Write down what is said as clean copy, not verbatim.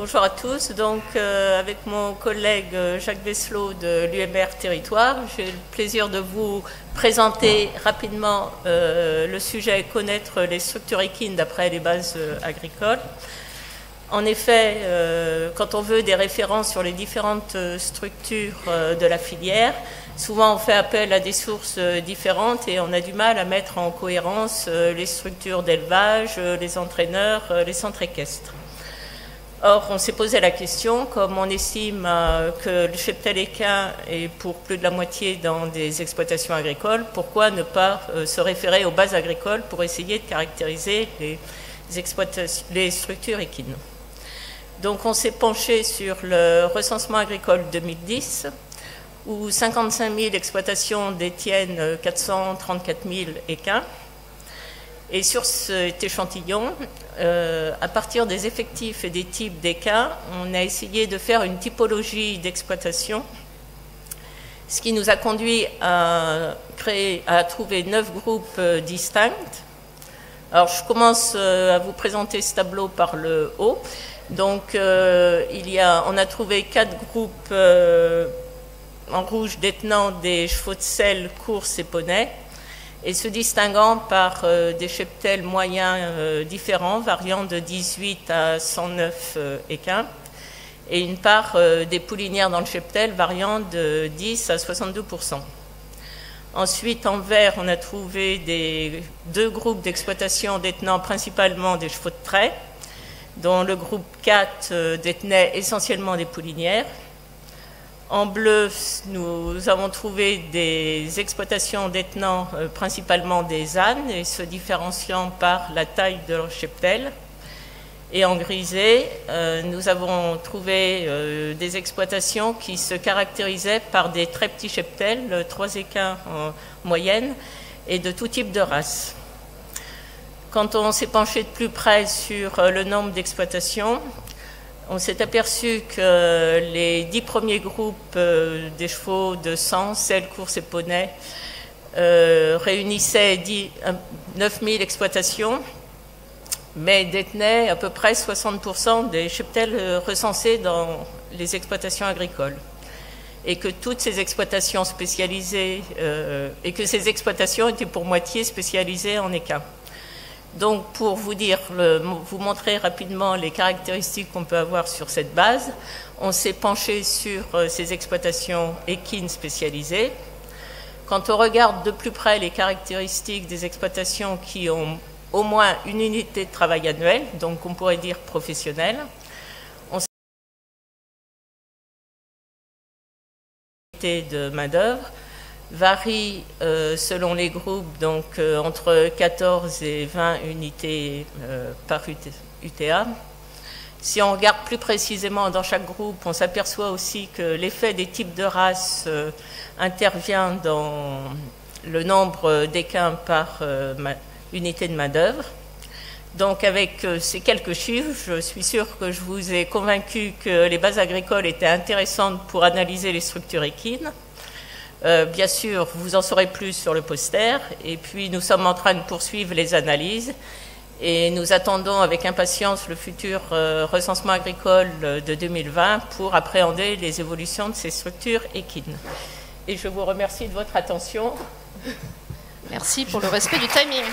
Bonjour à tous. Donc, avec mon collègue Jacques Besselot de l'UMR Territoire, j'ai le plaisir de vous présenter rapidement le sujet « Connaître les structures équines d'après les bases agricoles ». En effet, quand on veut des références sur les différentes structures de la filière, souvent on fait appel à des sources différentes et on a du mal à mettre en cohérence les structures d'élevage, les entraîneurs, les centres équestres. Or, on s'est posé la question, comme on estime que le cheptel équin est pour plus de la moitié dans des exploitations agricoles, pourquoi ne pas se référer aux bases agricoles pour essayer de caractériser les structures équines. Donc, on s'est penché sur le recensement agricole 2010, où 55 000 exploitations détiennent 434 000 équins. Et sur cet échantillon, à partir des effectifs et des types d'équins, on a essayé de faire une typologie d'exploitation, ce qui nous a conduit à trouver 9 groupes distincts. Alors, je commence à vous présenter ce tableau par le haut. Donc, on a trouvé 4 groupes en rouge détenant des chevaux de selle, courses et poneys, et se distinguant par des cheptels moyens différents, variant de 18 à 109 équins, et une part des poulinières dans le cheptel variant de 10 à 62%. Ensuite, en vert, on a trouvé 2 groupes d'exploitation détenant principalement des chevaux de trait, dont le groupe 4 détenait essentiellement des poulinières. En bleu, nous avons trouvé des exploitations détenant principalement des ânes et se différenciant par la taille de leur cheptel. Et en grisé, nous avons trouvé des exploitations qui se caractérisaient par des très petits cheptels, 3 équins en moyenne, et de tout type de race. Quand on s'est penché de plus près sur le nombre d'exploitations, on s'est aperçu que les 10 premiers groupes des chevaux de sang, selle, courses et poneys réunissaient 9 000 exploitations, mais détenaient à peu près 60% des cheptels recensés dans les exploitations agricoles. Et que toutes ces exploitations spécialisées, et que ces exploitations étaient pour moitié spécialisées en équins. Donc, pour vous montrer rapidement les caractéristiques qu'on peut avoir sur cette base, on s'est penché sur ces exploitations équines spécialisées. Quand on regarde de plus près les caractéristiques des exploitations qui ont au moins une unité de travail annuelle, donc on pourrait dire professionnelle, on s'est de main-d'œuvre varie selon les groupes, donc entre 14 et 20 unités par UTA. Si on regarde plus précisément dans chaque groupe, on s'aperçoit aussi que l'effet des types de races intervient dans le nombre d'équins par unité de main-d'œuvre. Donc, avec ces quelques chiffres, je suis sûre que je vous ai convaincu que les bases agricoles étaient intéressantes pour analyser les structures équines. Bien sûr, vous en saurez plus sur le poster. Et puis, nous sommes en train de poursuivre les analyses. Et nous attendons avec impatience le futur recensement agricole de 2020 pour appréhender les évolutions de ces structures équines. Et je vous remercie de votre attention. Merci pour le respect du timing.